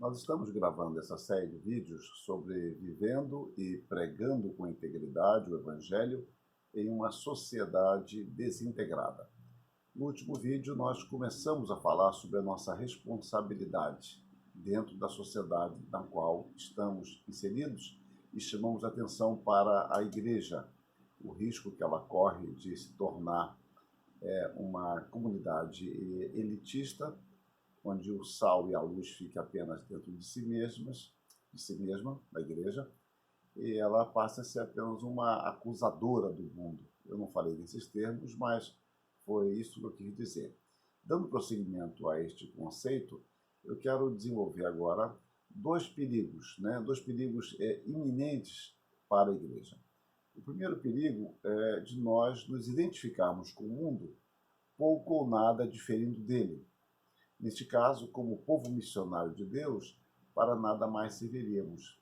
Nós estamos gravando essa série de vídeos sobre vivendo e pregando com integridade o Evangelho em uma sociedade desintegrada. No último vídeo, nós começamos a falar sobre a nossa responsabilidade dentro da sociedade na qual estamos inseridos e chamamos atenção para a igreja, o risco que ela corre de se tornar uma comunidade elitista, onde o sal e a luz ficam apenas dentro de si mesma, a igreja, e ela passa a ser apenas uma acusadora do mundo. Eu não falei nesses termos, mas foi isso que eu quis dizer. Dando prosseguimento a este conceito, eu quero desenvolver agora dois perigos iminentes para a igreja. O primeiro perigo é de nós nos identificarmos com o mundo pouco ou nada diferindo dele. Neste caso, como povo missionário de Deus, para nada mais serviríamos.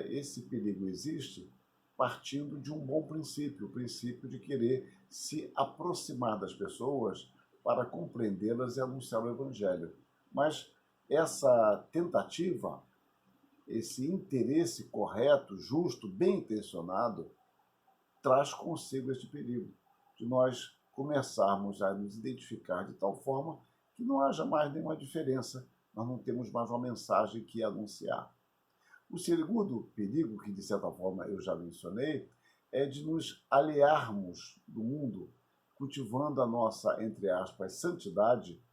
Esse perigo existe partindo de um bom princípio, o princípio de querer se aproximar das pessoas para compreendê-las e anunciar o Evangelho. Mas essa tentativa, esse interesse correto, justo, bem intencionado, traz consigo este perigo, de nós começarmos a nos identificar de tal forma que não haja mais nenhuma diferença, nós não temos mais uma mensagem que anunciar. O segundo perigo, que de certa forma eu já mencionei, é de nos aliarmos do mundo, cultivando a nossa, entre aspas, santidade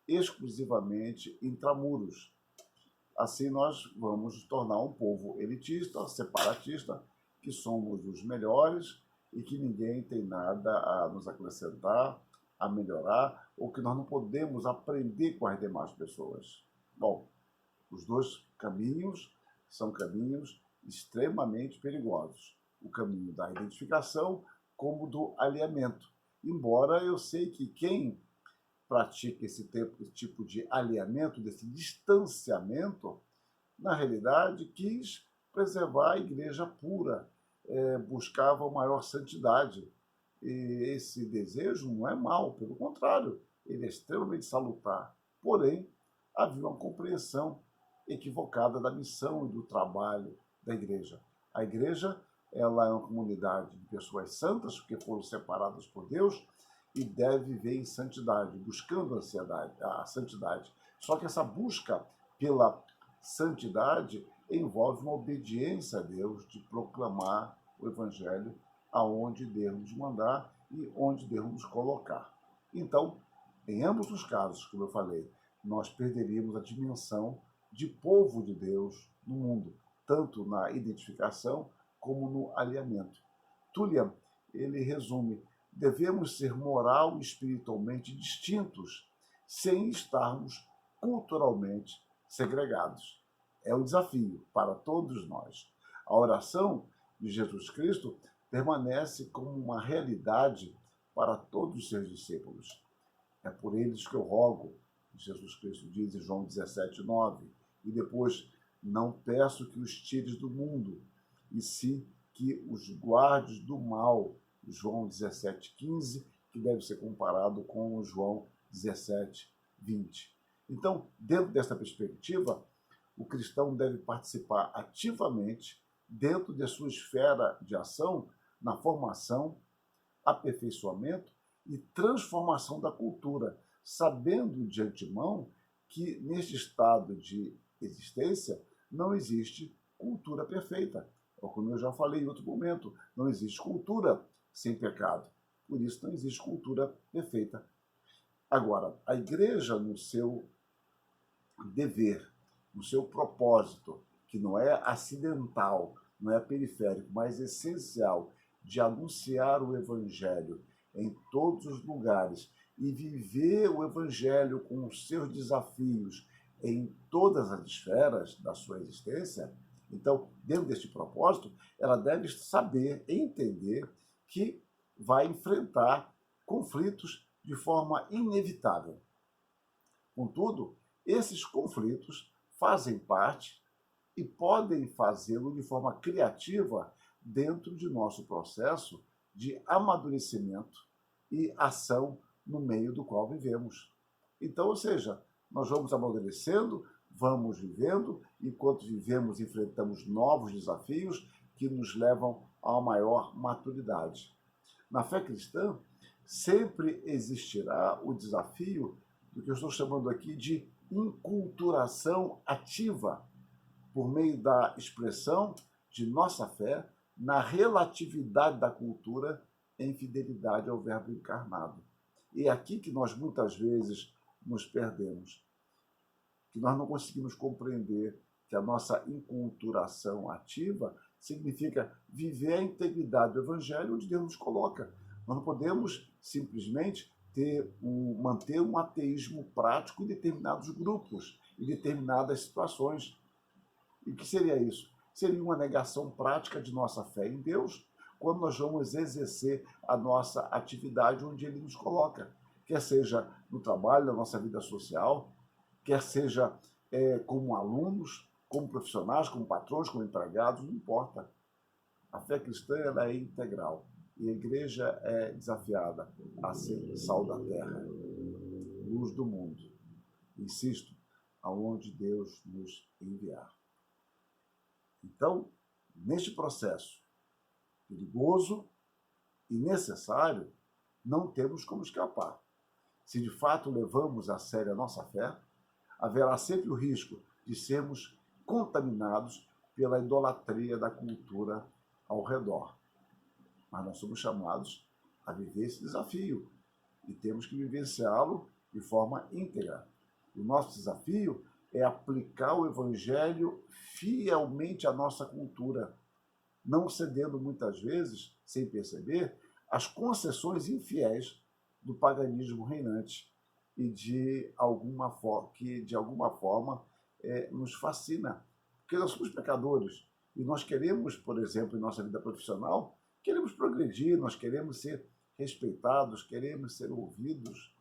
exclusivamente intramuros. Assim nós vamos nos tornar um povo elitista, separatista, que somos os melhores e que ninguém tem nada a nos acrescentar, a melhorar, ou que nós não podemos aprender com as demais pessoas. Bom, os dois caminhos são caminhos extremamente perigosos. O caminho da identificação como do alinhamento. Embora eu sei que quem pratica esse tipo de alinhamento, desse distanciamento, na realidade quis preservar a igreja pura, buscava uma maior santidade. E esse desejo não é mau, pelo contrário, ele é extremamente salutar. Porém, havia uma compreensão equivocada da missão e do trabalho da igreja. A igreja, ela é uma comunidade de pessoas santas, porque foram separadas por Deus, e deve viver em santidade, buscando a santidade. Só que essa busca pela santidade envolve uma obediência a Deus de proclamar o Evangelho aonde Deus nos mandar e onde Deus nos colocar. Então, em ambos os casos, como eu falei, nós perderíamos a dimensão de povo de Deus no mundo, tanto na identificação como no alinhamento. Tullian, ele resume: devemos ser moral e espiritualmente distintos, sem estarmos culturalmente segregados. É um desafio para todos nós. A oração de Jesus Cristo permanece como uma realidade para todos os seus discípulos. É por eles que eu rogo, Jesus Cristo diz em João 17:9, e depois: não peço que os tires do mundo, e sim que os guardes do mal, João 17:15, que deve ser comparado com o João 17:20. Então, dentro dessa perspectiva, o cristão deve participar ativamente, dentro de sua esfera de ação, na formação, aperfeiçoamento e transformação da cultura, sabendo de antemão que neste estado de existência não existe cultura perfeita. Como eu já falei em outro momento, não existe cultura sem pecado. Por isso não existe cultura perfeita. Agora, a igreja, no seu dever, no seu propósito, que não é acidental, não é periférico, mas essencial, de anunciar o Evangelho em todos os lugares e viver o Evangelho com os seus desafios em todas as esferas da sua existência. Então, dentro deste propósito, ela deve saber, entender que vai enfrentar conflitos de forma inevitável. Contudo, esses conflitos fazem parte e podem fazê-lo de forma criativa dentro de nosso processo de amadurecimento e ação no meio do qual vivemos. Então, ou seja, nós vamos amadurecendo, vamos vivendo, e enquanto vivemos, enfrentamos novos desafios que nos levam a uma maior maturidade. Na fé cristã, sempre existirá o desafio do que eu estou chamando aqui de inculturação ativa, por meio da expressão de nossa fé na relatividade da cultura em fidelidade ao Verbo encarnado. E é aqui que nós muitas vezes nos perdemos, que nós não conseguimos compreender que a nossa inculturação ativa significa viver a integridade do Evangelho onde Deus nos coloca. Nós não podemos simplesmente manter um ateísmo prático em determinados grupos, em determinadas situações. E o que seria isso? Seria uma negação prática de nossa fé em Deus, quando nós vamos exercer a nossa atividade onde Ele nos coloca, quer seja no trabalho, na nossa vida social, quer seja como alunos, como profissionais, como patrões, como empregados, não importa. A fé cristã ela é integral e a igreja é desafiada a ser sal da terra, luz do mundo. Insisto, aonde Deus nos enviar. Então, neste processo perigoso e necessário, não temos como escapar. Se de fato levamos a sério a nossa fé, haverá sempre o risco de sermos contaminados pela idolatria da cultura ao redor. Mas nós somos chamados a viver esse desafio e temos que vivenciá-lo de forma íntegra. O nosso desafio é aplicar o Evangelho fielmente à nossa cultura, não cedendo muitas vezes, sem perceber, às concessões infiéis do paganismo reinante e que de alguma forma nos fascina. Porque nós somos pecadores e nós queremos, por exemplo, em nossa vida profissional, queremos progredir, nós queremos ser respeitados, queremos ser ouvidos,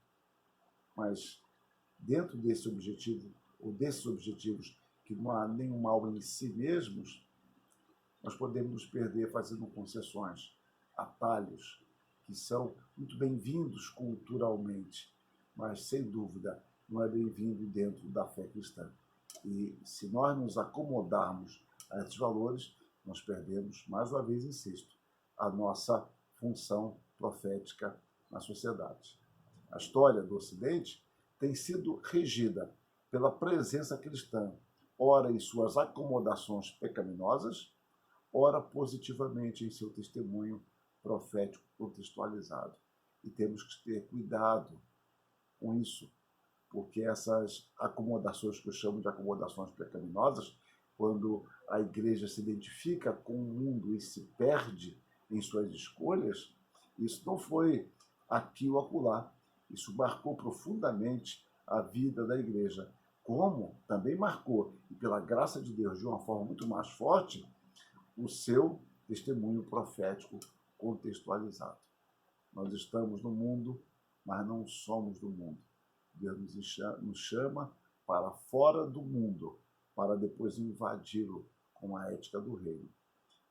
mas dentro desse objetivo, ou desses objetivos, que não há nenhum mal em si mesmos, nós podemos nos perder fazendo concessões, atalhos, que são muito bem-vindos culturalmente, mas, sem dúvida, não é bem-vindo dentro da fé cristã. E se nós nos acomodarmos a esses valores, nós perdemos, mais uma vez insisto, a nossa função profética na sociedade. A história do Ocidente tem sido regida pela presença cristã, ora em suas acomodações pecaminosas, ora positivamente em seu testemunho profético contextualizado. E temos que ter cuidado com isso, porque essas acomodações que eu chamo de acomodações pecaminosas, quando a igreja se identifica com o mundo e se perde em suas escolhas, isso não foi aqui ou acolá. Isso marcou profundamente a vida da igreja, como também marcou, e pela graça de Deus de uma forma muito mais forte, o seu testemunho profético contextualizado. Nós estamos no mundo, mas não somos do mundo. Deus nos chama para fora do mundo, para depois invadi-lo com a ética do reino.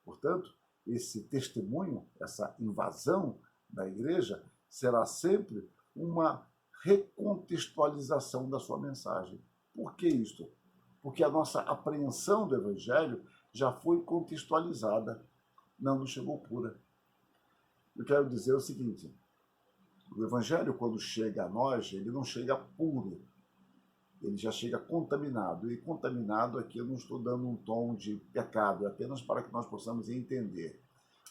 Portanto, esse testemunho, essa invasão da igreja, será sempre uma recontextualização da sua mensagem. Por que isto? Porque a nossa apreensão do Evangelho já foi contextualizada, não nos chegou pura. Eu quero dizer o seguinte: o Evangelho, quando chega a nós, ele não chega puro, ele já chega contaminado. E contaminado aqui eu não estou dando um tom de pecado, é apenas para que nós possamos entender.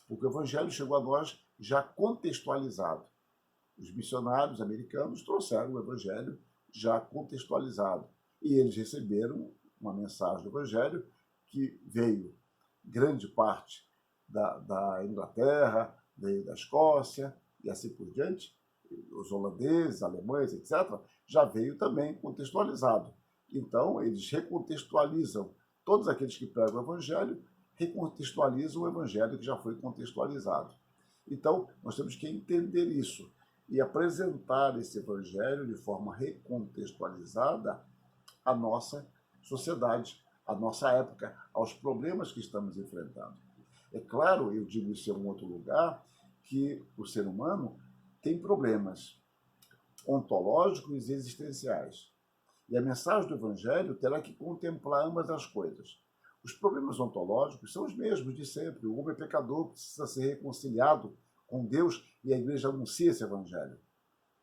Porque o Evangelho chegou a nós já contextualizado. Os missionários americanos trouxeram o Evangelho já contextualizado. E eles receberam uma mensagem do Evangelho que veio grande parte da Inglaterra, veio da Escócia e assim por diante. Os holandeses, alemães, etc., já veio também contextualizado. Então, eles recontextualizam. Todos aqueles que pregam o Evangelho recontextualizam o Evangelho que já foi contextualizado. Então, nós temos que entender isso e apresentar esse Evangelho de forma recontextualizada à nossa sociedade, à nossa época, aos problemas que estamos enfrentando. É claro, eu digo isso em um outro lugar, que o ser humano tem problemas ontológicos e existenciais. E a mensagem do Evangelho terá que contemplar ambas as coisas. Os problemas ontológicos são os mesmos de sempre. O homem é pecador, precisa ser reconciliado com Deus e a igreja anuncia esse Evangelho.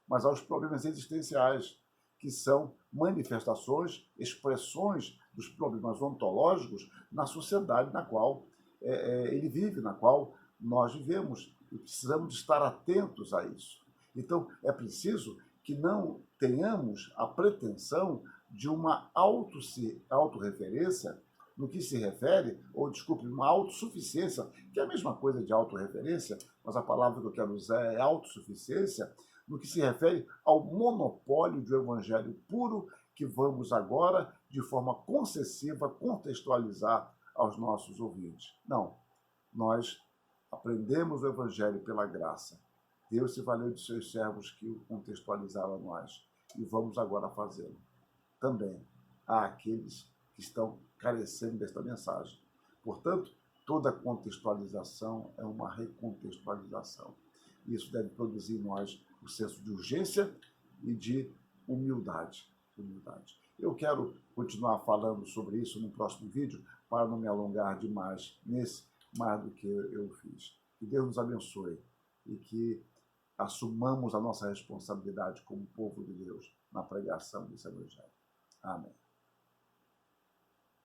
Mas há os problemas existenciais, que são manifestações, expressões dos problemas ontológicos na sociedade na qual ele vive, na qual nós vivemos. E precisamos estar atentos a isso. Então, é preciso que não tenhamos a pretensão de uma autorreferência no que se refere, ou desculpe, uma autossuficiência, que é a mesma coisa de autorreferência, mas a palavra que eu quero usar é autossuficiência, no que se refere ao monopólio do evangelho puro que vamos agora, de forma concessiva, contextualizar aos nossos ouvintes. Não, nós aprendemos o evangelho pela graça. Deus se valeu de seus servos que o contextualizaram a nós. E vamos agora fazê-lo. Também há aqueles que estão carecendo desta mensagem. Portanto, toda contextualização é uma recontextualização. Isso deve produzir em nós o senso de urgência e de humildade. Eu quero continuar falando sobre isso no próximo vídeo, para não me alongar demais nesse, mais do que eu fiz. Que Deus nos abençoe e que assumamos a nossa responsabilidade como povo de Deus na pregação desse Evangelho. Amém.